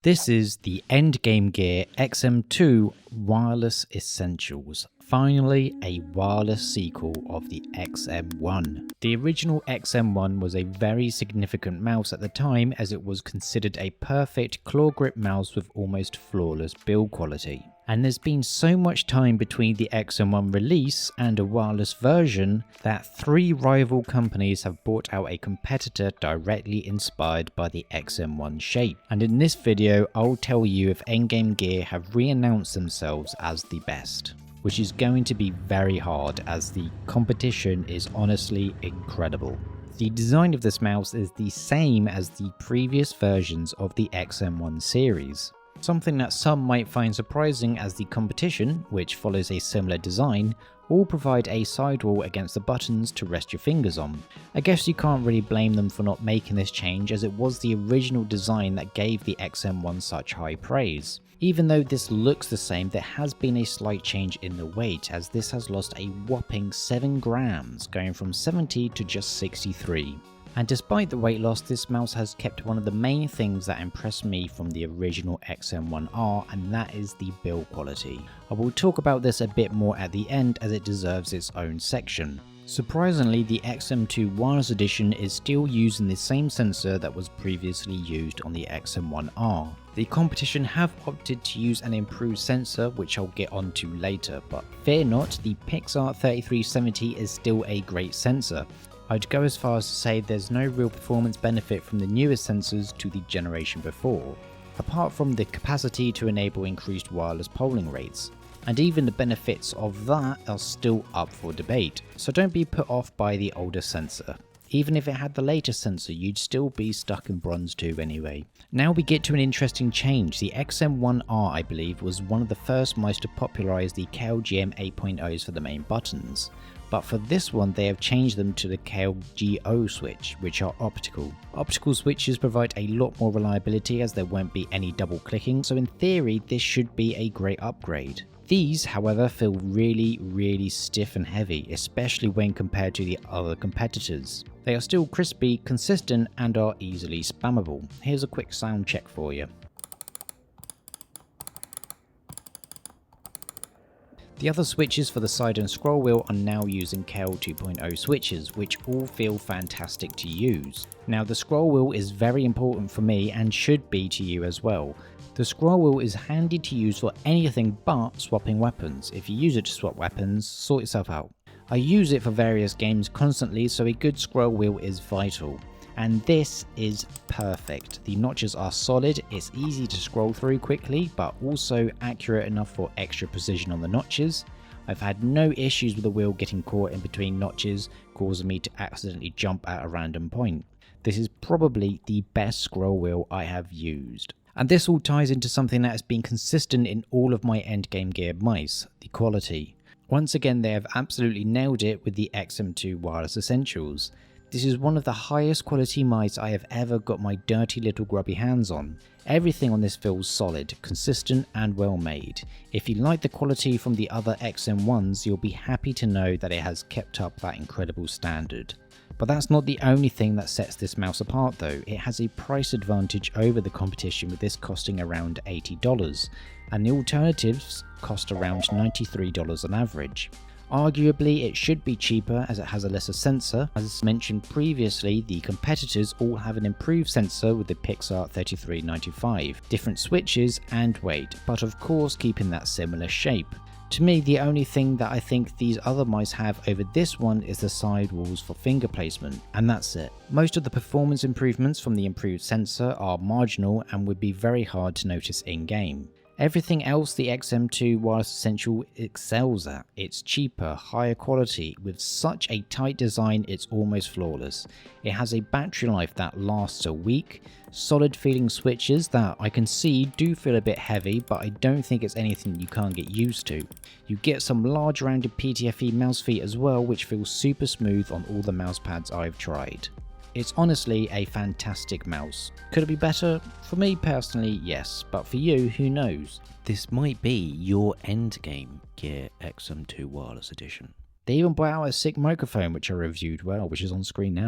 This is the Endgame Gear XM2 Wireless Essentials. Finally, a wireless sequel of the XM1. The original XM1 was a very significant mouse at the time, as it was considered a perfect claw grip mouse with almost flawless build quality. And there's been so much time between the XM1 release and a wireless version that 3 rival companies have brought out a competitor directly inspired by the XM1 shape. And in this video, I'll tell you if Endgame Gear have re-announced themselves as the best, which is going to be very hard as the competition is honestly incredible. The design of this mouse is the same as the previous versions of the XM1 series. Something that some might find surprising, as the competition, which follows a similar design, all provide a sidewall against the buttons to rest your fingers on. I guess you can't really blame them for not making this change, as it was the original design that gave the XM1 such high praise. Even though this looks the same, there has been a slight change in the weight, as this has lost a whopping 7 grams, going from 70 to just 63. And despite the weight loss, this mouse has kept one of the main things that impressed me from the original XM1R, and that is the build quality. I will talk about this a bit more at the end, as it deserves its own section. Surprisingly, the XM2 Wireless Edition is still using the same sensor that was previously used on the XM1R. The competition have opted to use an improved sensor, which I'll get onto later, but fear not, the Pixar 3370 is still a great sensor. I'd go as far as to say there's no real performance benefit from the newest sensors to the generation before, apart from the capacity to enable increased wireless polling rates. And even the benefits of that are still up for debate, so don't be put off by the older sensor. Even if it had the latest sensor, you'd still be stuck in bronze 2 anyway. Now we get to an interesting change. The XM1R, I believe, was one of the first mice to popularize the KLGM 8.0s for the main buttons. But for this one, they have changed them to the KLGO switch, which are optical. Optical switches provide a lot more reliability, as there won't be any double clicking, so in theory this should be a great upgrade. These, however, feel really stiff and heavy, especially when compared to the other competitors. They are still crispy, consistent, and are easily spammable. Here's a quick sound check for you. The other switches for the side and scroll wheel are now using KL 2.0 switches, which all feel fantastic to use. Now the scroll wheel is very important for me and should be to you as well. The scroll wheel is handy to use for anything but swapping weapons. If you use it to swap weapons, sort yourself out. I use it for various games constantly, so a good scroll wheel is vital. And this is perfect. The notches are solid, it's easy to scroll through quickly, but also accurate enough for extra precision on the notches. I've had no issues with the wheel getting caught in between notches, causing me to accidentally jump at a random point. This is probably the best scroll wheel I have used. And this all ties into something that has been consistent in all of my Endgame Gear mice, the quality. Once again, they have absolutely nailed it with the XM2 Wireless Essentials. This is one of the highest quality mice I have ever got my dirty little grubby hands on. Everything on this feels solid, consistent, and well made. If you like the quality from the other XM1s, you'll be happy to know that it has kept up that incredible standard. But that's not the only thing that sets this mouse apart though. It has a price advantage over the competition, with this costing around $80, and the alternatives cost around $93 on average. Arguably, it should be cheaper as it has a lesser sensor. As mentioned previously, the competitors all have an improved sensor with the Pixar 3395, different switches and weight, but of course keeping that similar shape. To me, the only thing that I think these other mice have over this one is the sidewalls for finger placement, and that's it. Most of the performance improvements from the improved sensor are marginal and would be very hard to notice in-game. Everything else the XM2 Wireless Essential excels at. It's cheaper, higher quality, with such a tight design it's almost flawless. It has a battery life that lasts a week, solid feeling switches that I can see do feel a bit heavy, but I don't think it's anything you can't get used to. You get some large rounded PTFE mouse feet as well, which feels super smooth on all the mouse pads I've tried. It's honestly a fantastic mouse. Could it be better? For me personally, yes, but for you, who knows? This might be your Endgame Gear XM2 Wireless Edition. They even brought out a sick microphone, which I reviewed which is on screen now.